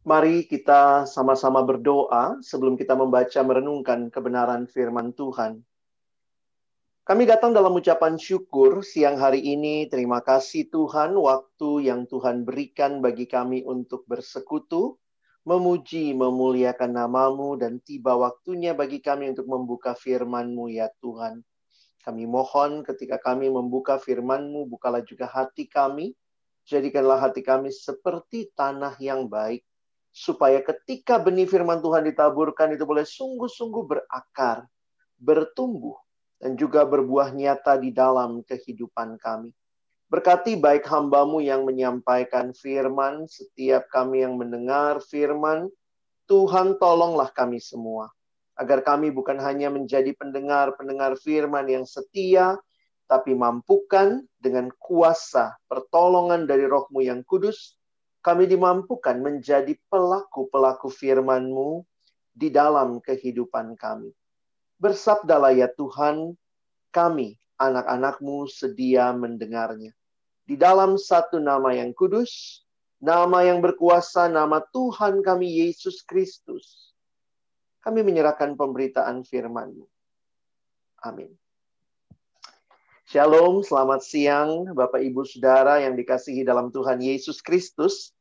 Mari kita sama-sama berdoa sebelum kita membaca merenungkan kebenaran firman Tuhan. Kami datang dalam ucapan syukur siang hari ini. Terima kasih Tuhan, waktu yang Tuhan berikan bagi kami untuk bersekutu, memuji, memuliakan nama-Mu, dan tiba waktunya bagi kami untuk membuka firman-Mu ya Tuhan. Kami mohon ketika kami membuka firman-Mu, bukalah juga hati kami. Jadikanlah hati kami seperti tanah yang baik, supaya ketika benih firman Tuhan ditaburkan itu boleh sungguh-sungguh berakar, bertumbuh, dan juga berbuah nyata di dalam kehidupan kami. Berkati baik hamba-Mu yang menyampaikan firman, setiap kami yang mendengar firman, Tuhan tolonglah kami semua, agar kami bukan hanya menjadi pendengar-pendengar firman yang setia, tapi mampukan dengan kuasa pertolongan dari Roh-Mu yang kudus, kami dimampukan menjadi pelaku-pelaku firman-Mu di dalam kehidupan kami. Bersabdalah ya Tuhan, kami, anak-anak-Mu sedia mendengarnya. Di dalam satu nama yang kudus, nama yang berkuasa, nama Tuhan kami Yesus Kristus, kami menyerahkan pemberitaan firman-Mu. Amin. Shalom, selamat siang Bapak Ibu Saudara yang dikasihi dalam Tuhan Yesus Kristus.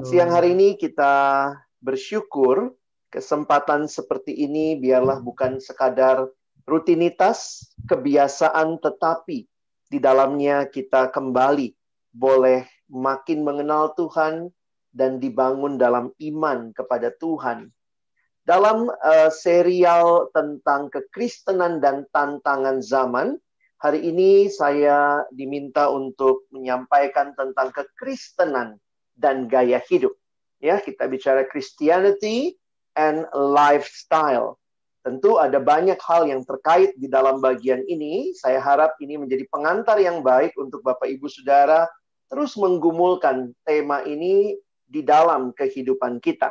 Siang hari ini kita bersyukur kesempatan seperti ini biarlah bukan sekadar rutinitas, kebiasaan, tetapi di dalamnya kita kembali boleh makin mengenal Tuhan dan dibangun dalam iman kepada Tuhan. Dalam serial tentang kekristenan dan tantangan zaman, hari ini saya diminta untuk menyampaikan tentang kekristenan dan gaya hidup. Ya, kita bicara Christianity and lifestyle. Tentu ada banyak hal yang terkait di dalam bagian ini. Saya harap ini menjadi pengantar yang baik untuk Bapak Ibu Saudara terus menggumulkan tema ini di dalam kehidupan kita.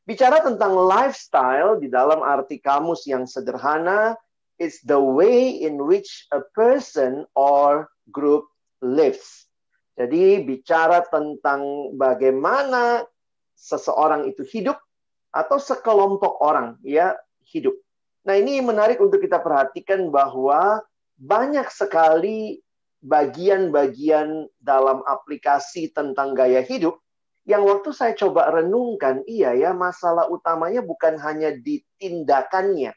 Bicara tentang lifestyle di dalam arti kamus yang sederhana, it's the way in which a person or group lives. Jadi bicara tentang bagaimana seseorang itu hidup atau sekelompok orang ya hidup. Nah, ini menarik untuk kita perhatikan bahwa banyak sekali bagian-bagian dalam aplikasi tentang gaya hidup yang waktu saya coba renungkan, iya ya, masalah utamanya bukan hanya di tindakannya,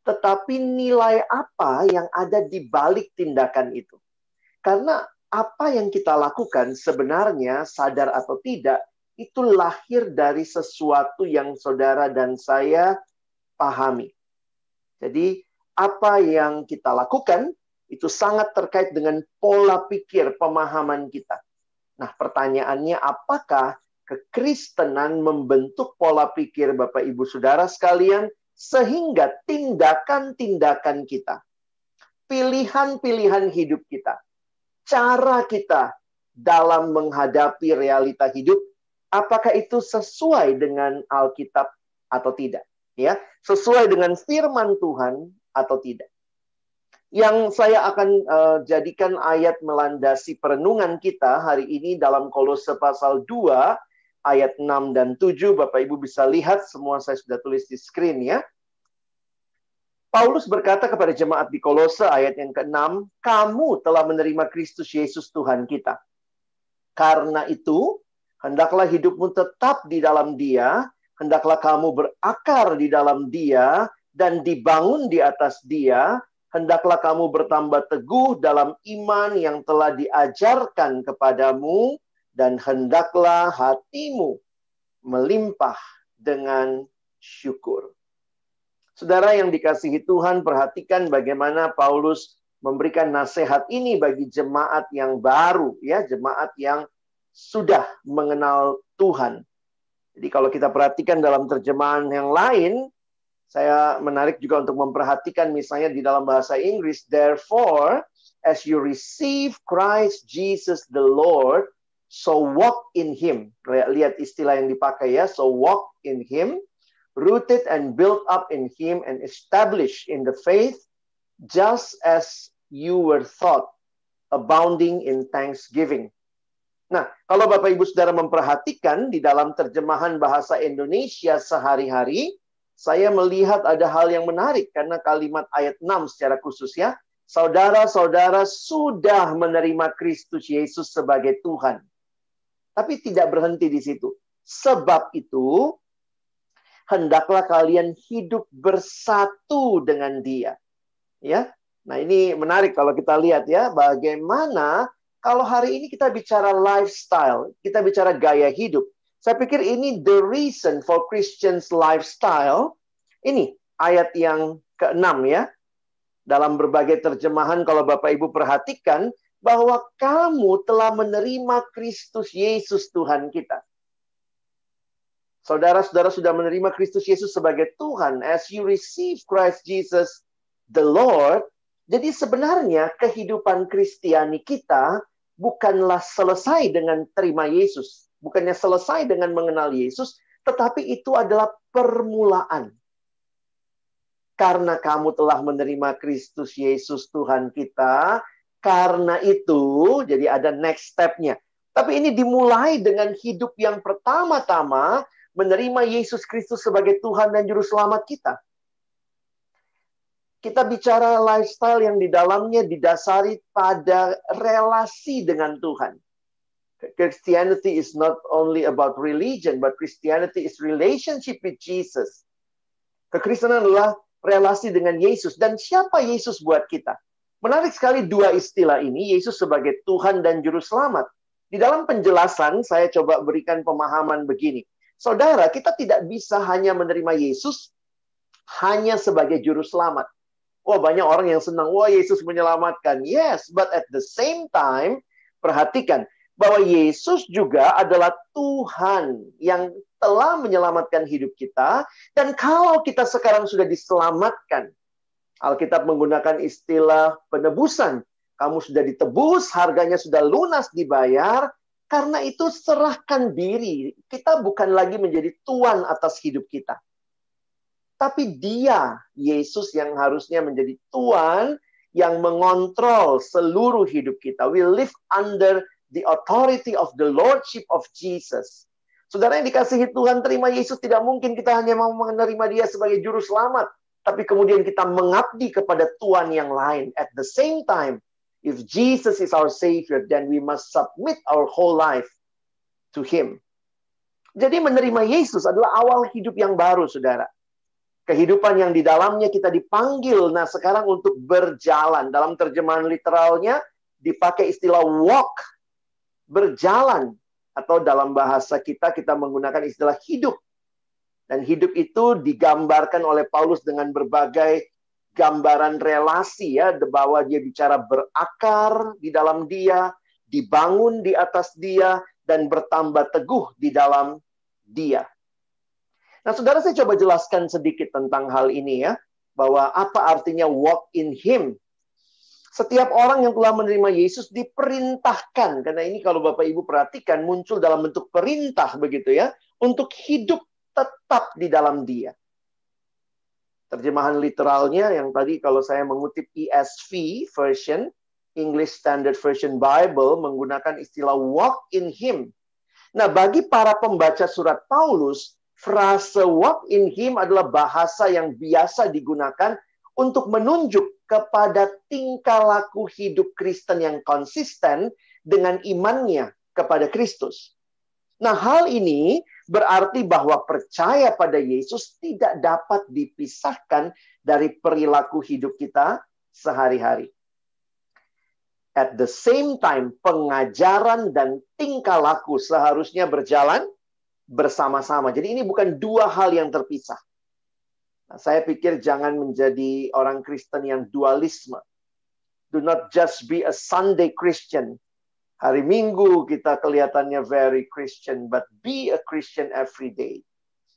tetapi nilai apa yang ada di balik tindakan itu. Karena apa yang kita lakukan sebenarnya, sadar atau tidak, itu lahir dari sesuatu yang saudara dan saya pahami. Jadi, apa yang kita lakukan, itu sangat terkait dengan pola pikir, pemahaman kita. Nah, pertanyaannya, apakah kekristenan membentuk pola pikir Bapak Ibu Saudara sekalian, sehingga tindakan-tindakan kita, pilihan-pilihan hidup kita, cara kita dalam menghadapi realita hidup, apakah itu sesuai dengan Alkitab atau tidak? Ya, sesuai dengan firman Tuhan atau tidak? Yang saya akan jadikan ayat melandasi perenungan kita hari ini dalam Kolose pasal 2, ayat 6 dan 7. Bapak Ibu bisa lihat, semua saya sudah tulis di screen ya. Paulus berkata kepada jemaat di Kolose ayat yang ke-6, kamu telah menerima Kristus Yesus Tuhan kita. Karena itu, hendaklah hidupmu tetap di dalam Dia, hendaklah kamu berakar di dalam Dia, dan dibangun di atas Dia. Hendaklah kamu bertambah teguh dalam iman yang telah diajarkan kepadamu, dan hendaklah hatimu melimpah dengan syukur. Saudara yang dikasihi Tuhan, perhatikan bagaimana Paulus memberikan nasihat ini bagi jemaat yang baru, ya, jemaat yang sudah mengenal Tuhan. Jadi kalau kita perhatikan dalam terjemahan yang lain, saya menarik juga untuk memperhatikan misalnya di dalam bahasa Inggris, therefore, as you receive Christ Jesus the Lord, so walk in Him. Lihat istilah yang dipakai ya, so walk in Him, rooted and built up in Him and established in the faith, just as you were taught, abounding in thanksgiving. Nah, kalau Bapak Ibu Saudara memperhatikan di dalam terjemahan bahasa Indonesia sehari-hari, saya melihat ada hal yang menarik karena kalimat ayat 6 secara khusus ya. Saudara-saudara sudah menerima Kristus Yesus sebagai Tuhan. Tapi tidak berhenti di situ. Sebab itu, hendaklah kalian hidup bersatu dengan Dia. Ya. Nah, ini menarik kalau kita lihat ya, bagaimana kalau hari ini kita bicara lifestyle, kita bicara gaya hidup. Saya pikir ini the reason for Christians lifestyle. Ini ayat yang ke-6 ya. Dalam berbagai terjemahan kalau Bapak Ibu perhatikan, bahwa kamu telah menerima Kristus Yesus Tuhan kita. Saudara-saudara sudah menerima Kristus Yesus sebagai Tuhan. As you receive Christ Jesus the Lord, jadi sebenarnya kehidupan Kristiani kita bukanlah selesai dengan terima Yesus. Bukannya selesai dengan mengenal Yesus, tetapi itu adalah permulaan. Karena kamu telah menerima Kristus Yesus Tuhan kita, karena itu, jadi ada next step-nya. Tapi ini dimulai dengan hidup yang pertama-tama, menerima Yesus Kristus sebagai Tuhan dan Juru Selamat kita. Kita bicara lifestyle yang di dalamnya didasari pada relasi dengan Tuhan. Christianity is not only about religion, but Christianity is relationship with Jesus. Kekristenan adalah relasi dengan Yesus. Dan siapa Yesus buat kita? Menarik sekali dua istilah ini, Yesus sebagai Tuhan dan Juru Selamat. Di dalam penjelasan, saya coba berikan pemahaman begini. Saudara, kita tidak bisa hanya menerima Yesus hanya sebagai Juru Selamat. Wah, banyak orang yang senang, wah Yesus menyelamatkan. Yes, but at the same time, perhatikan, bahwa Yesus juga adalah Tuhan yang telah menyelamatkan hidup kita. Dan kalau kita sekarang sudah diselamatkan, Alkitab menggunakan istilah penebusan. Kamu sudah ditebus, harganya sudah lunas dibayar. Karena itu serahkan diri. Kita bukan lagi menjadi tuan atas hidup kita. Tapi Dia, Yesus yang harusnya menjadi Tuhan yang mengontrol seluruh hidup kita. We live under the authority of the Lordship of Jesus. Saudara yang dikasihi Tuhan, terima Yesus, tidak mungkin kita hanya mau menerima Dia sebagai Juru Selamat. Tapi kemudian kita mengabdi kepada Tuhan yang lain. At the same time, if Jesus is our Savior, then we must submit our whole life to Him. Jadi menerima Yesus adalah awal hidup yang baru, saudara. Kehidupan yang di dalamnya kita dipanggil, nah sekarang untuk berjalan. Dalam terjemahan literalnya dipakai istilah walk, berjalan. Atau dalam bahasa kita menggunakan istilah hidup. Dan hidup itu digambarkan oleh Paulus dengan berbagai gambaran relasi ya, bahwa dia bicara berakar di dalam Dia, dibangun di atas Dia, dan bertambah teguh di dalam Dia. Nah, saudara, saya coba jelaskan sedikit tentang hal ini ya, bahwa apa artinya walk in Him. Setiap orang yang telah menerima Yesus diperintahkan, karena ini kalau Bapak Ibu perhatikan muncul dalam bentuk perintah begitu ya, untuk hidup tetap di dalam Dia. Terjemahan literalnya yang tadi kalau saya mengutip ESV version, English Standard Version Bible, menggunakan istilah walk in Him. Nah, bagi para pembaca surat Paulus, frase walk in Him adalah bahasa yang biasa digunakan untuk menunjuk kepada tingkah laku hidup Kristen yang konsisten dengan imannya kepada Kristus. Nah, hal ini berarti bahwa percaya pada Yesus tidak dapat dipisahkan dari perilaku hidup kita sehari-hari. At the same time, pengajaran dan tingkah laku seharusnya berjalan bersama-sama. Jadi ini bukan dua hal yang terpisah. Nah, saya pikir jangan menjadi orang Kristen yang dualisme. Do not just be a Sunday Christian. Hari Minggu kita kelihatannya very Christian, but be a Christian every day.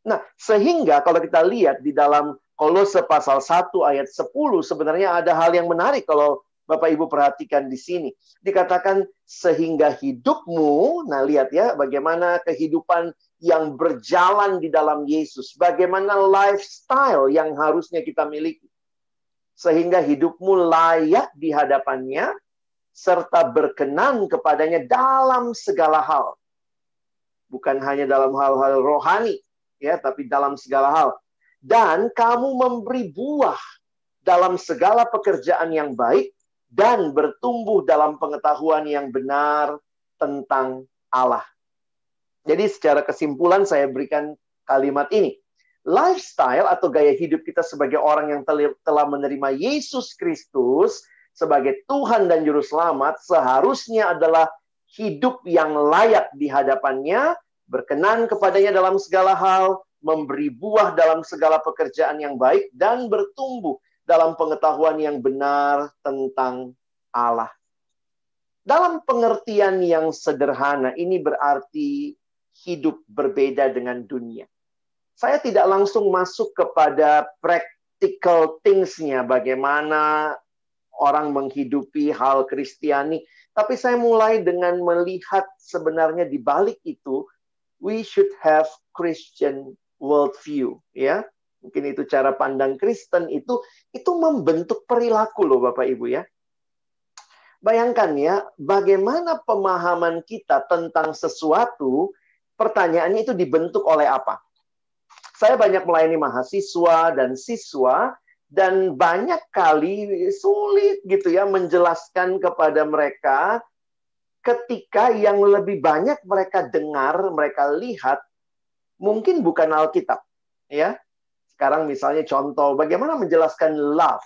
Nah, sehingga kalau kita lihat di dalam Kolose pasal 1 ayat 10, sebenarnya ada hal yang menarik kalau Bapak Ibu perhatikan di sini. Dikatakan sehingga hidupmu, nah lihat ya bagaimana kehidupan yang berjalan di dalam Yesus. Bagaimana lifestyle yang harusnya kita miliki. Sehingga hidupmu layak di hadapannya serta berkenan kepadanya dalam segala hal. Bukan hanya dalam hal-hal rohani, ya, tapi dalam segala hal. Dan kamu memberi buah dalam segala pekerjaan yang baik dan bertumbuh dalam pengetahuan yang benar tentang Allah. Jadi secara kesimpulan saya berikan kalimat ini. Lifestyle atau gaya hidup kita sebagai orang yang telah menerima Yesus Kristus sebagai Tuhan dan Juru Selamat seharusnya adalah hidup yang layak di hadapannya, berkenan kepadanya dalam segala hal, memberi buah dalam segala pekerjaan yang baik, dan bertumbuh dalam pengetahuan yang benar tentang Allah. Dalam pengertian yang sederhana, ini berarti hidup berbeda dengan dunia. Saya tidak langsung masuk kepada practical things-nya, bagaimana orang menghidupi hal Kristiani, tapi saya mulai dengan melihat sebenarnya di balik itu, we should have Christian worldview, ya. Mungkin itu cara pandang Kristen itu membentuk perilaku loh Bapak Ibu ya. Bayangkan ya, bagaimana pemahaman kita tentang sesuatu, pertanyaannya itu dibentuk oleh apa? Saya banyak melayani mahasiswa dan siswa, dan banyak kali sulit gitu ya menjelaskan kepada mereka ketika yang lebih banyak mereka dengar, mereka lihat, mungkin bukan Alkitab. Ya. Sekarang misalnya contoh, bagaimana menjelaskan love?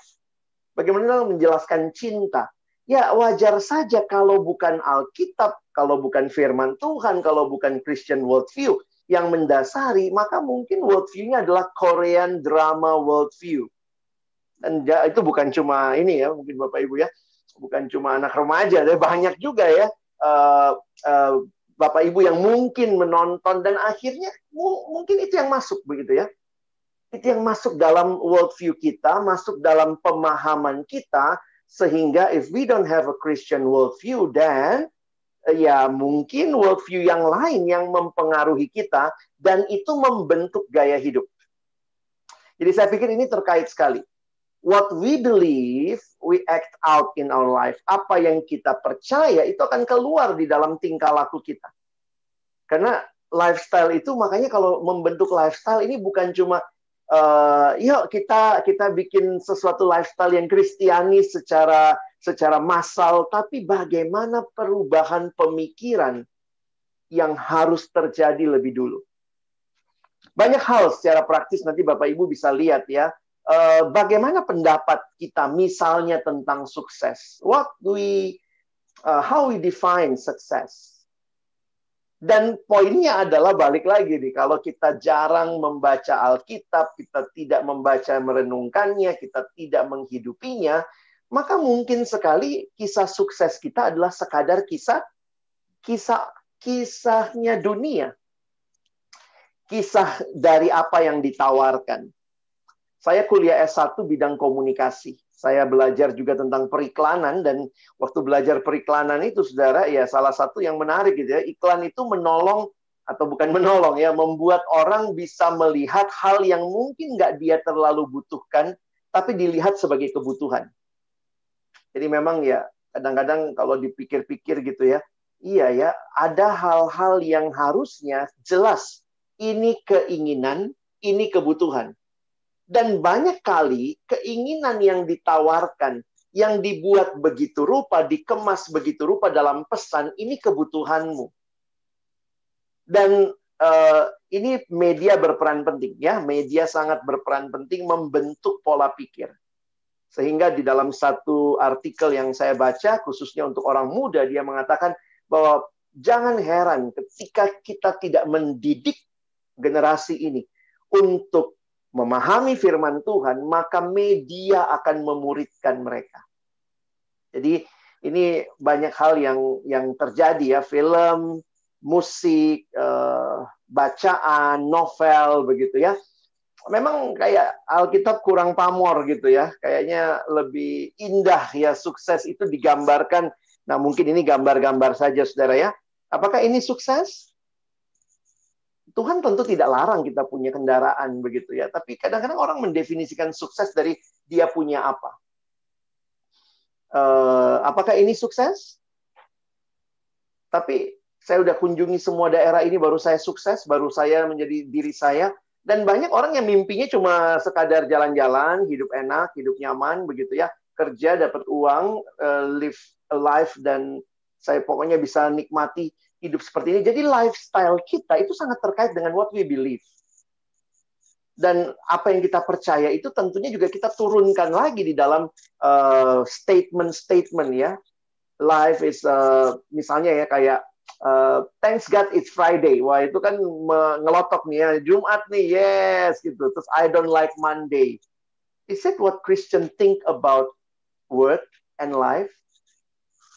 Bagaimana menjelaskan cinta? Ya wajar saja kalau bukan Alkitab, kalau bukan firman Tuhan, kalau bukan Christian worldview yang mendasari, maka mungkin worldview-nya adalah Korean drama worldview. Dan itu bukan cuma ini ya, mungkin Bapak Ibu ya, bukan cuma anak remaja, ada banyak juga ya Bapak Ibu yang mungkin menonton dan akhirnya mungkin itu yang masuk begitu ya. Itu yang masuk dalam worldview kita, masuk dalam pemahaman kita, sehingga if we don't have a Christian worldview, then ya mungkin worldview yang lain yang mempengaruhi kita, dan itu membentuk gaya hidup. Jadi saya pikir ini terkait sekali. What we believe, we act out in our life. Apa yang kita percaya, itu akan keluar di dalam tingkah laku kita. Karena lifestyle itu, makanya kalau membentuk lifestyle ini bukan cuma, yuk kita bikin sesuatu lifestyle yang Kristiani secara massal, tapi bagaimana perubahan pemikiran yang harus terjadi lebih dulu. Banyak hal secara praktis nanti Bapak Ibu bisa lihat ya. Bagaimana pendapat kita misalnya tentang sukses? How we define success? Dan poinnya adalah balik lagi nih, kalau kita jarang membaca Alkitab, kita tidak membaca merenungkannya, kita tidak menghidupinya, maka mungkin sekali kisah sukses kita adalah sekadar kisahnya dunia. Kisah dari apa yang ditawarkan. Saya kuliah S1 bidang komunikasi. Saya belajar juga tentang periklanan, dan waktu belajar periklanan itu, saudara, ya salah satu yang menarik gitu ya, iklan itu menolong, atau bukan menolong ya, membuat orang bisa melihat hal yang mungkin nggak dia terlalu butuhkan, tapi dilihat sebagai kebutuhan. Jadi memang ya, kadang-kadang kalau dipikir-pikir gitu ya, iya ya, ada hal-hal yang harusnya jelas, ini keinginan, ini kebutuhan. Dan banyak kali keinginan yang ditawarkan, yang dibuat begitu rupa, dikemas begitu rupa dalam pesan, ini kebutuhanmu. Dan ini media berperan penting ya, media sangat berperan penting membentuk pola pikir. Sehingga di dalam satu artikel yang saya baca, khususnya untuk orang muda, dia mengatakan bahwa jangan heran ketika kita tidak mendidik generasi ini untuk memahami firman Tuhan, maka media akan memuridkan mereka. Jadi ini banyak hal yang terjadi ya, film, musik, bacaan, novel begitu ya. Memang kayak Alkitab kurang pamor gitu ya. Kayaknya lebih indah ya, sukses itu digambarkan. Nah, mungkin ini gambar-gambar saja Saudara ya. Apakah ini sukses? Tuhan tentu tidak larang kita punya kendaraan begitu ya, tapi kadang-kadang orang mendefinisikan sukses dari dia punya apa. Apakah ini sukses? Tapi saya udah kunjungi semua daerah ini, baru saya sukses, baru saya menjadi diri saya. Dan banyak orang yang mimpinya cuma sekadar jalan-jalan, hidup enak, hidup nyaman, begitu ya. Kerja, dapat uang, live a life, dan saya pokoknya bisa nikmati hidup seperti ini. Jadi lifestyle kita itu sangat terkait dengan what we believe. Dan apa yang kita percaya itu tentunya juga kita turunkan lagi di dalam statement-statement ya. Life is, misalnya ya kayak, thanks God it's Friday. Wah, itu kan ngelotok nih ya. Jumat nih, yes, gitu. Terus I don't like Monday. Is it what Christian think about work and life?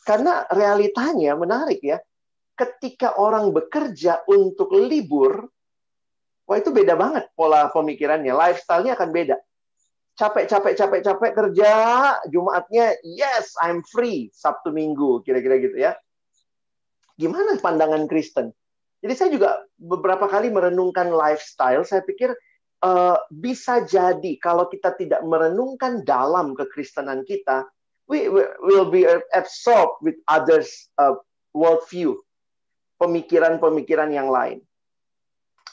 Karena realitanya menarik ya. Ketika orang bekerja untuk libur, wah itu beda banget pola pemikirannya. Lifestyle-nya akan beda. Capek kerja, Jumatnya, yes, I'm free. Sabtu Minggu, kira-kira gitu ya. Gimana pandangan Kristen? Jadi saya juga beberapa kali merenungkan lifestyle, saya pikir bisa jadi kalau kita tidak merenungkan dalam kekristenan kita, we will be absorbed with others' worldview, pemikiran-pemikiran yang lain.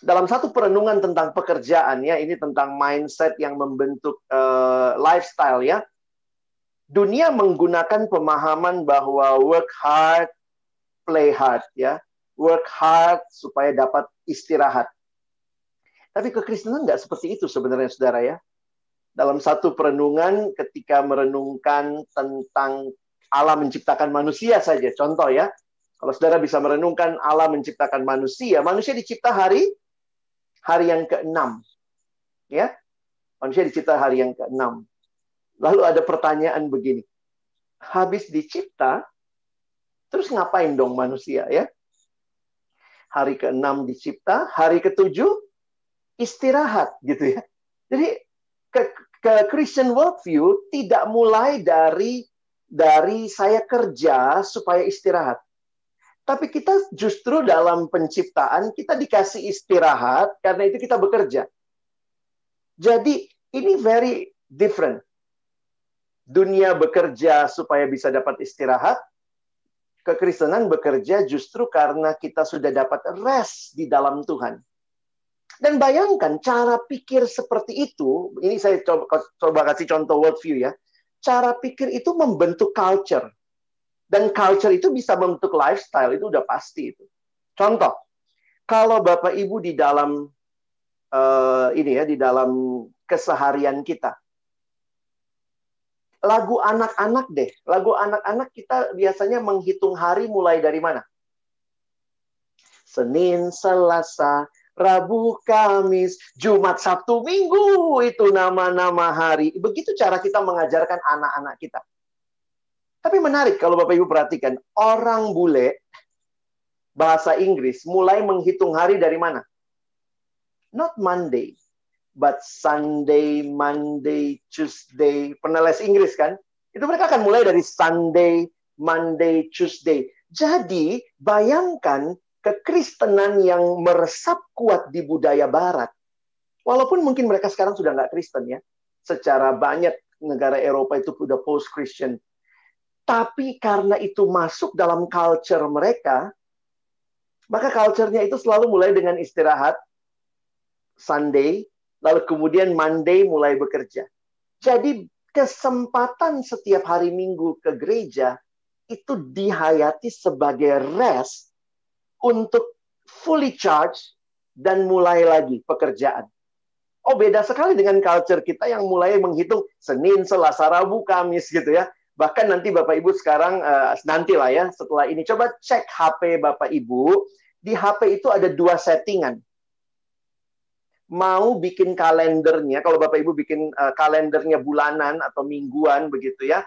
Dalam satu perenungan tentang pekerjaan, ya, ini tentang mindset yang membentuk lifestyle, ya. Dunia menggunakan pemahaman bahwa work hard, play hard, ya. Work hard supaya dapat istirahat. Tapi kekristenan nggak seperti itu sebenarnya, saudara, ya. Dalam satu perenungan, ketika merenungkan tentang Allah menciptakan manusia saja, contoh ya, kalau saudara bisa merenungkan Allah menciptakan manusia, manusia dicipta hari yang ke-6. Ya. Manusia dicipta hari yang ke-6. Lalu ada pertanyaan begini. Habis dicipta, terus ngapain dong manusia, ya? Hari ke-6 dicipta, hari ke-7 istirahat, gitu ya. Jadi ke Christian worldview tidak mulai dari saya kerja supaya istirahat. Tapi kita justru dalam penciptaan, kita dikasih istirahat, karena itu kita bekerja. Jadi, ini very different. Dunia bekerja supaya bisa dapat istirahat, kekristenan bekerja justru karena kita sudah dapat rest di dalam Tuhan. Dan bayangkan, cara pikir seperti itu, ini saya coba kasih contoh worldview ya, cara pikir itu membentuk culture. Dan culture itu bisa membentuk lifestyle, itu udah pasti itu. Contoh, kalau Bapak Ibu di dalam di dalam keseharian kita, lagu anak-anak deh, lagu anak-anak kita biasanya menghitung hari mulai dari mana? Senin, Selasa, Rabu, Kamis, Jumat, Sabtu, Minggu, itu nama-nama hari. Begitu cara kita mengajarkan anak-anak kita. Tapi menarik kalau Bapak Ibu perhatikan, orang bule bahasa Inggris mulai menghitung hari dari mana? Not Monday, but Sunday, Monday, Tuesday. Pernah les Inggris kan? Itu mereka akan mulai dari Sunday, Monday, Tuesday. Jadi bayangkan kekristenan yang meresap kuat di budaya Barat. Walaupun mungkin mereka sekarang sudah nggak Kristen ya. Secara banyak negara Eropa itu sudah post-Christian. Tapi karena itu masuk dalam culture mereka, maka culture-nya itu selalu mulai dengan istirahat, Sunday, lalu kemudian Monday mulai bekerja. Jadi kesempatan setiap hari Minggu ke gereja, itu dihayati sebagai rest untuk fully charge dan mulai lagi pekerjaan. Oh, beda sekali dengan culture kita yang mulai menghitung Senin, Selasa, Rabu, Kamis gitu ya. Bahkan nanti Bapak Ibu sekarang, nantilah ya, setelah ini, coba cek HP Bapak Ibu. Di HP itu ada 2 settingan. Mau bikin kalendernya, kalau Bapak Ibu bikin kalendernya bulanan atau mingguan, begitu ya.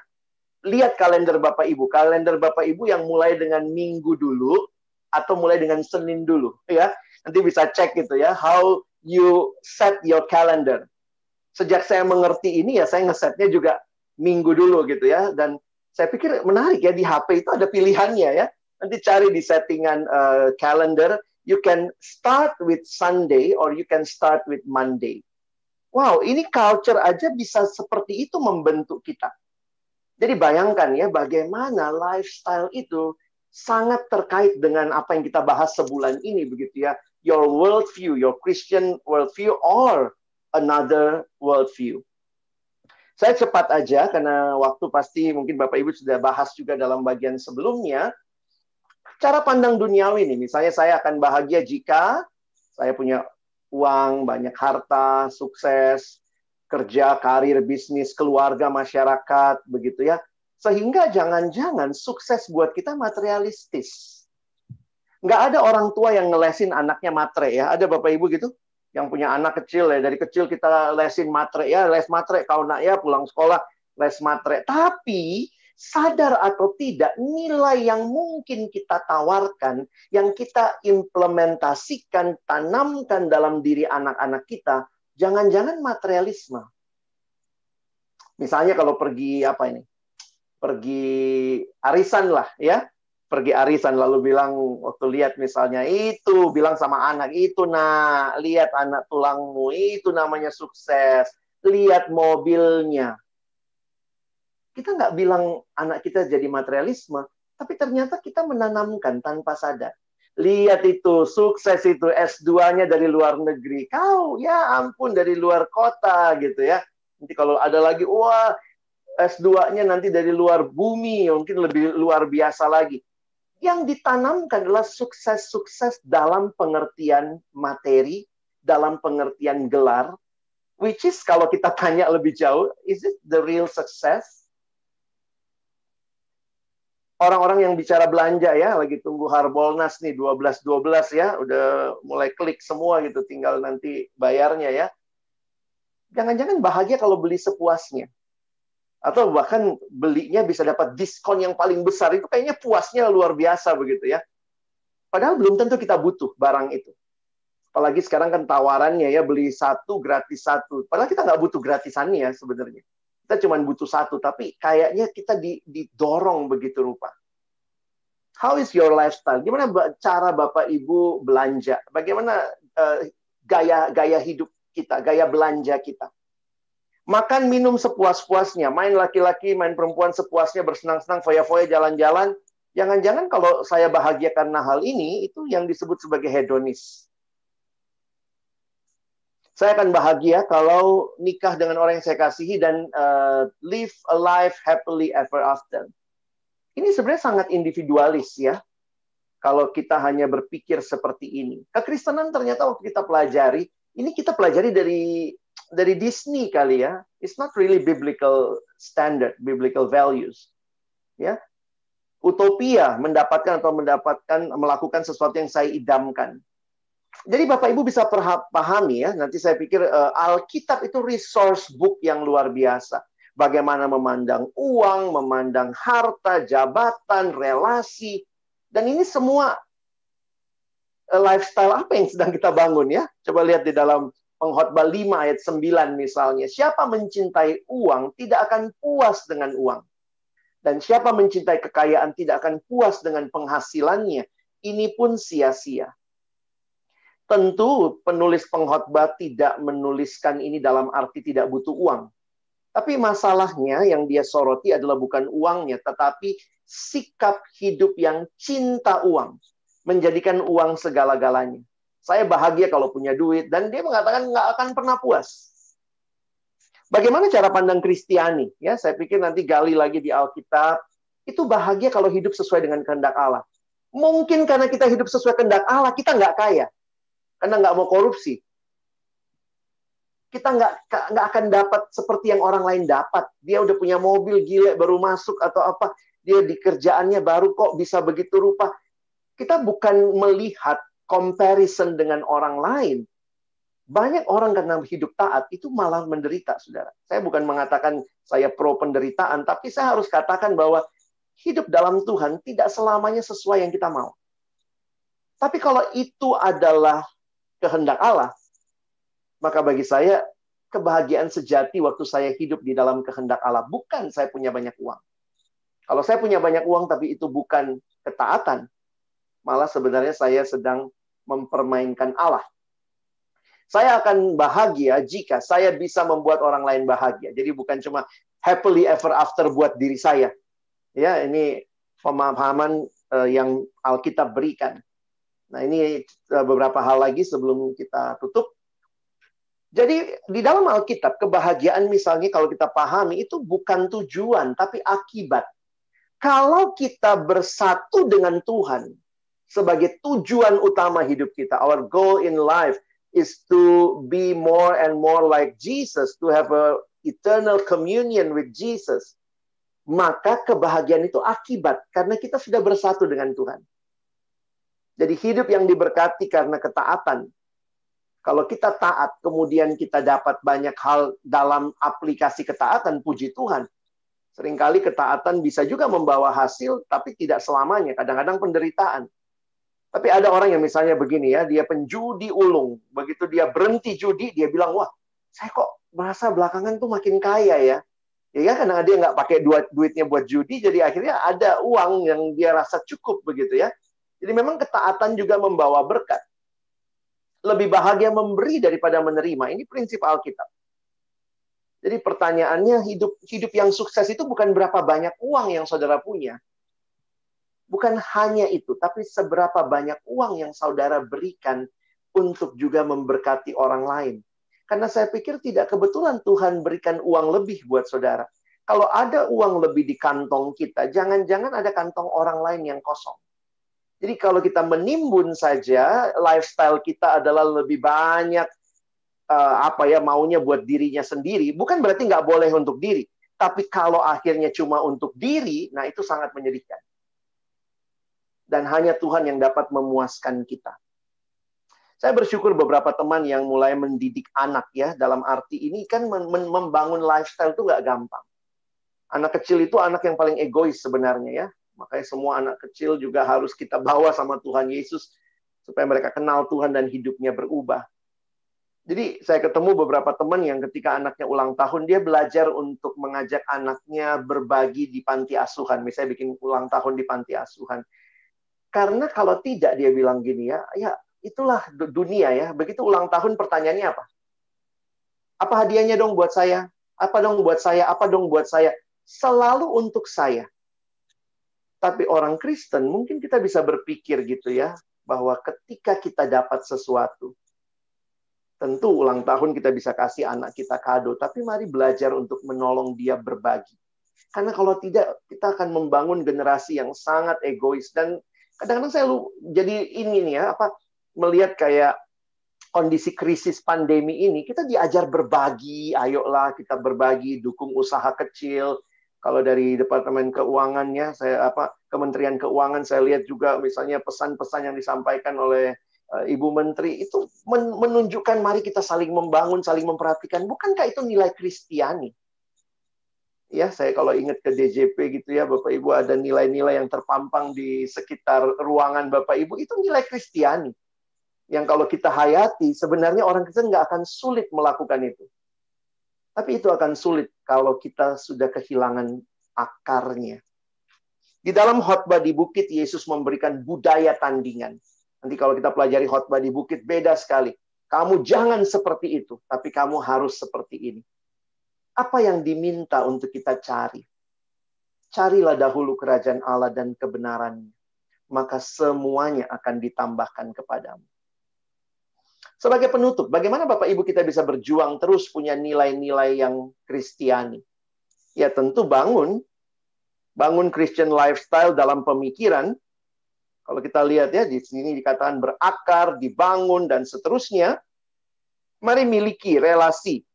Lihat kalender Bapak Ibu. Kalender Bapak Ibu yang mulai dengan Minggu dulu, atau mulai dengan Senin dulu. Ya. Nanti bisa cek gitu ya, how you set your calendar. Sejak saya mengerti ini, ya saya ngesetnya juga Minggu dulu gitu ya, dan saya pikir menarik ya, di HP itu ada pilihannya ya. Nanti cari di settingan calendar, you can start with Sunday or you can start with Monday. Wow, ini culture aja bisa seperti itu membentuk kita. Jadi bayangkan ya, bagaimana lifestyle itu sangat terkait dengan apa yang kita bahas sebulan ini, begitu ya. Your worldview, your Christian worldview, or another worldview. Saya cepat aja, karena waktu pasti mungkin Bapak Ibu sudah bahas juga dalam bagian sebelumnya. Cara pandang duniawi nih, misalnya saya akan bahagia jika saya punya uang, banyak harta, sukses, kerja, karir, bisnis, keluarga, masyarakat, begitu ya. Sehingga jangan-jangan sukses buat kita materialistis. Nggak ada orang tua yang ngelesin anaknya matre ya. Ada Bapak Ibu gitu? Yang punya anak kecil ya. Dari kecil kita lesin matre ya. Les matre, kau nak ya pulang sekolah, les matre. Tapi sadar atau tidak, nilai yang mungkin kita tawarkan, yang kita implementasikan, tanamkan dalam diri anak-anak kita, jangan-jangan materialisme. Misalnya kalau pergi apa ini? Pergi arisan lah ya. Pergi arisan lalu bilang waktu lihat misalnya itu, bilang sama anak itu, nah lihat anak tulangmu itu namanya sukses, lihat mobilnya. Kita nggak bilang anak kita jadi materialisme, tapi ternyata kita menanamkan tanpa sadar. Lihat itu, sukses itu, S2-nya dari luar negeri. Kau, ya ampun, dari luar kota gitu ya. Nanti kalau ada lagi, wah, S2-nya nanti dari luar bumi, mungkin lebih luar biasa lagi. Yang ditanamkan adalah sukses-sukses dalam pengertian materi, dalam pengertian gelar, which is kalau kita tanya lebih jauh, is it the real success? Orang-orang yang bicara belanja ya, lagi tunggu Harbolnas nih, 12-12 ya, udah mulai klik semua gitu, tinggal nanti bayarnya ya. Jangan-jangan bahagia kalau beli sepuasnya. Atau bahkan belinya bisa dapat diskon yang paling besar, itu kayaknya puasnya luar biasa begitu ya. Padahal belum tentu kita butuh barang itu. Apalagi sekarang kan tawarannya ya, beli satu gratis satu. Padahal kita nggak butuh gratisannya sebenarnya. Kita cuma butuh satu, tapi kayaknya kita didorong begitu rupa. How is your lifestyle? Gimana cara Bapak Ibu belanja? Bagaimana gaya hidup kita, gaya belanja kita? Makan, minum sepuas-puasnya. Main laki-laki, main perempuan sepuasnya, bersenang-senang, foya-foya, jalan-jalan. Jangan-jangan kalau saya bahagia karena hal ini, itu yang disebut sebagai hedonis. Saya akan bahagia kalau nikah dengan orang yang saya kasihi dan live a life happily ever after. Ini sebenarnya sangat individualis ya. Kalau kita hanya berpikir seperti ini. Kekristenan ternyata waktu kita pelajari, ini kita pelajari dari Disney kali ya. It's not really biblical standard, biblical values. Ya. Utopia melakukan sesuatu yang saya idamkan. Jadi Bapak Ibu bisa pahami ya, nanti saya pikir Alkitab itu resource book yang luar biasa. Bagaimana memandang uang, memandang harta, jabatan, relasi. Dan ini semua lifestyle apa yang sedang kita bangun ya. Coba lihat di dalam Pengkhotbah 5 ayat 9 misalnya. Siapa mencintai uang tidak akan puas dengan uang. Dan siapa mencintai kekayaan tidak akan puas dengan penghasilannya. Ini pun sia-sia. Tentu penulis pengkhotbah tidak menuliskan ini dalam arti tidak butuh uang. Tapi masalahnya yang dia soroti adalah bukan uangnya, tetapi sikap hidup yang cinta uang. Menjadikan uang segala-galanya. Saya bahagia kalau punya duit, dan dia mengatakan nggak akan pernah puas. Bagaimana cara pandang Kristiani? Ya, saya pikir nanti gali lagi di Alkitab. Itu bahagia kalau hidup sesuai dengan kehendak Allah. Mungkin karena kita hidup sesuai kehendak Allah, kita nggak kaya. Karena nggak mau korupsi. Kita nggak akan dapat seperti yang orang lain dapat. Dia udah punya mobil gila, baru masuk atau apa. Dia di kerjaannya baru kok bisa begitu rupa. Kita bukan melihat comparison dengan orang lain. Banyak orang karena hidup taat itu malah menderita, saudara. Saya bukan mengatakan saya pro penderitaan, tapi saya harus katakan bahwa hidup dalam Tuhan tidak selamanya sesuai yang kita mau. Tapi kalau itu adalah kehendak Allah, maka bagi saya kebahagiaan sejati waktu saya hidup di dalam kehendak Allah. Bukan saya punya banyak uang. Kalau saya punya banyak uang tapi itu bukan ketaatan, malah sebenarnya saya sedang mempermainkan Allah. Saya akan bahagia jika saya bisa membuat orang lain bahagia. Jadi bukan cuma happily ever after buat diri saya. Ya, ini pemahaman yang Alkitab berikan. Nah, ini beberapa hal lagi sebelum kita tutup. Jadi di dalam Alkitab, kebahagiaan misalnya kalau kita pahami itu bukan tujuan, tapi akibat. Kalau kita bersatu dengan Tuhan sebagai tujuan utama hidup kita, our goal in life is to be more and more like Jesus, to have a eternal communion with Jesus. Maka kebahagiaan itu akibat, karena kita sudah bersatu dengan Tuhan. Jadi hidup yang diberkati karena ketaatan. Kalau kita taat, kemudian kita dapat banyak hal dalam aplikasi ketaatan, puji Tuhan. Seringkali ketaatan bisa juga membawa hasil, tapi tidak selamanya. Kadang-kadang penderitaan. Tapi ada orang yang misalnya begini ya, dia penjudi ulung. Begitu dia berhenti judi, dia bilang, wah, saya kok merasa belakangan tuh makin kaya ya. Ya karena dia nggak pakai duitnya buat judi, jadi akhirnya ada uang yang dia rasa cukup begitu ya. Jadi memang ketaatan juga membawa berkat. Lebih bahagia memberi daripada menerima. Ini prinsip Alkitab. Jadi pertanyaannya, hidup yang sukses itu bukan berapa banyak uang yang saudara punya. Bukan hanya itu, tapi seberapa banyak uang yang saudara berikan untuk juga memberkati orang lain. Karena saya pikir tidak kebetulan Tuhan berikan uang lebih buat saudara. Kalau ada uang lebih di kantong kita, jangan-jangan ada kantong orang lain yang kosong. Jadi kalau kita menimbun saja, lifestyle kita adalah lebih banyak maunya buat dirinya sendiri. Bukan berarti nggak boleh untuk diri. Tapi kalau akhirnya cuma untuk diri, nah itu sangat menyedihkan. Dan hanya Tuhan yang dapat memuaskan kita. Saya bersyukur beberapa teman yang mulai mendidik anak ya. Dalam arti ini kan membangun lifestyle itu nggak gampang. Anak kecil itu anak yang paling egois sebenarnya ya. Makanya semua anak kecil juga harus kita bawa sama Tuhan Yesus supaya mereka kenal Tuhan dan hidupnya berubah. Jadi saya ketemu beberapa teman yang ketika anaknya ulang tahun, dia belajar untuk mengajak anaknya berbagi di panti asuhan. Misalnya bikin ulang tahun di panti asuhan. Karena kalau tidak, dia bilang gini ya itulah dunia ya. Begitu ulang tahun, pertanyaannya apa? Apa hadiahnya dong buat saya? Apa dong buat saya? Apa dong buat saya? Selalu untuk saya. Tapi orang Kristen mungkin kita bisa berpikir gitu ya, bahwa ketika kita dapat sesuatu, tentu ulang tahun kita bisa kasih anak kita kado, tapi mari belajar untuk menolong dia berbagi. Karena kalau tidak, kita akan membangun generasi yang sangat egois. Dan kadang-kadang saya jadi ini ya, melihat kayak kondisi krisis pandemi ini, kita diajar berbagi, ayolah kita berbagi, dukung usaha kecil. Kalau dari Departemen Keuangannya, Kementerian Keuangan, saya lihat juga misalnya pesan-pesan yang disampaikan oleh Ibu Menteri, itu menunjukkan mari kita saling membangun, saling memperhatikan. Bukankah itu nilai Kristiani? Ya, saya kalau ingat ke DJP gitu ya, Bapak Ibu, ada nilai-nilai yang terpampang di sekitar ruangan Bapak Ibu, itu nilai Kristiani. Yang kalau kita hayati, sebenarnya orang Kristen nggak akan sulit melakukan itu. Tapi itu akan sulit kalau kita sudah kehilangan akarnya. Di dalam khotbah di bukit, Yesus memberikan budaya tandingan. Nanti kalau kita pelajari khotbah di bukit, beda sekali. Kamu jangan seperti itu, tapi kamu harus seperti ini. Apa yang diminta untuk kita cari? Carilah dahulu kerajaan Allah dan kebenarannya. Maka semuanya akan ditambahkan kepadamu. Sebagai penutup, bagaimana Bapak Ibu kita bisa berjuang terus punya nilai-nilai yang Kristiani? Ya tentu bangun Christian lifestyle dalam pemikiran. Kalau kita lihat ya, di sini dikatakan berakar, dibangun, dan seterusnya. Mari miliki relasi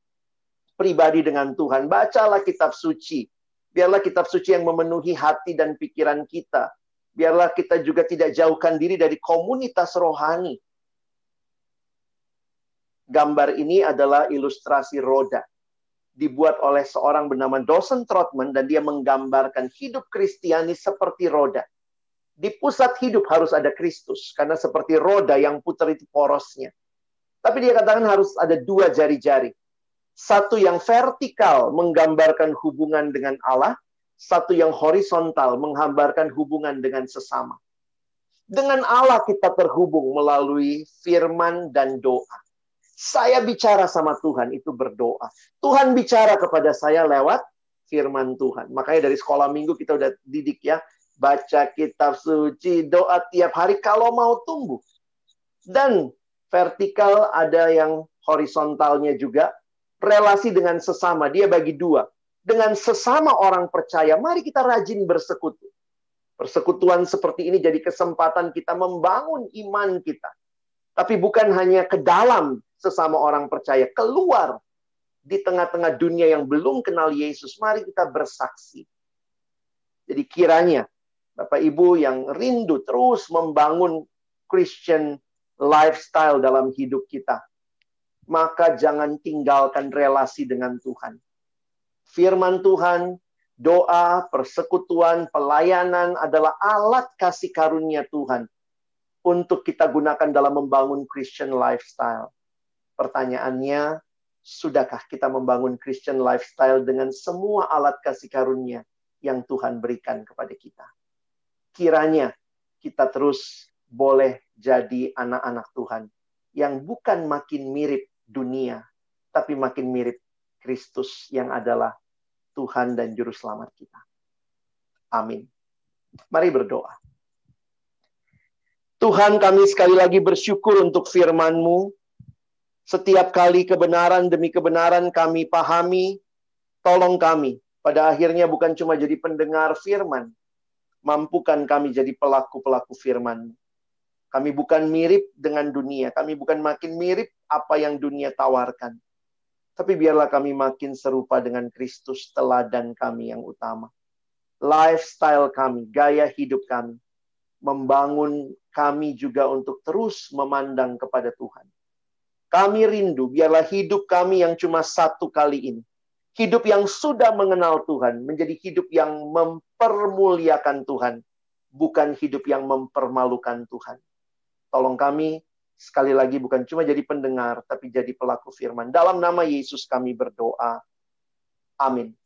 pribadi dengan Tuhan. Bacalah kitab suci. Biarlah kitab suci yang memenuhi hati dan pikiran kita. Biarlah kita juga tidak jauhkan diri dari komunitas rohani. Gambar ini adalah ilustrasi roda. Dibuat oleh seorang bernama Dawson Trotman, dan dia menggambarkan hidup Kristiani seperti roda. Di pusat hidup harus ada Kristus, karena seperti roda yang putar itu porosnya. Tapi dia katakan harus ada dua jari-jari. Satu yang vertikal menggambarkan hubungan dengan Allah, satu yang horizontal menggambarkan hubungan dengan sesama. Dengan Allah kita terhubung melalui firman dan doa. Saya bicara sama Tuhan, itu berdoa. Tuhan bicara kepada saya lewat firman Tuhan. Makanya dari sekolah minggu kita udah didik ya. Baca kitab suci, doa tiap hari kalau mau tumbuh. Dan vertikal ada yang horizontalnya juga. Relasi dengan sesama, dia bagi dua. Dengan sesama orang percaya, mari kita rajin bersekutu. Persekutuan seperti ini jadi kesempatan kita membangun iman kita. Tapi bukan hanya ke dalam sesama orang percaya, keluar di tengah-tengah dunia yang belum kenal Yesus. Mari kita bersaksi. Jadi kiranya Bapak Ibu yang rindu terus membangun Christian lifestyle dalam hidup kita, maka jangan tinggalkan relasi dengan Tuhan. Firman Tuhan, doa, persekutuan, pelayanan adalah alat kasih karunia Tuhan untuk kita gunakan dalam membangun Christian lifestyle. Pertanyaannya, sudahkah kita membangun Christian lifestyle dengan semua alat kasih karunia yang Tuhan berikan kepada kita? Kiranya kita terus boleh jadi anak-anak Tuhan yang bukan makin mirip dunia, tapi makin mirip Kristus yang adalah Tuhan dan Juru Selamat kita. Amin. Mari berdoa. Tuhan, kami sekali lagi bersyukur untuk firman-Mu. Setiap kali kebenaran demi kebenaran kami pahami, tolong kami pada akhirnya bukan cuma jadi pendengar firman, mampukan kami jadi pelaku-pelaku firman. Kami bukan mirip dengan dunia. Kami bukan makin mirip apa yang dunia tawarkan. Tapi biarlah kami makin serupa dengan Kristus, teladan kami yang utama. Lifestyle kami, gaya hidup kami, membangun kami juga untuk terus memandang kepada Tuhan. Kami rindu, biarlah hidup kami yang cuma satu kali ini. Hidup yang sudah mengenal Tuhan, menjadi hidup yang mempermuliakan Tuhan, bukan hidup yang mempermalukan Tuhan. Tolong kami, sekali lagi bukan cuma jadi pendengar, tapi jadi pelaku firman. Dalam nama Yesus kami berdoa. Amin.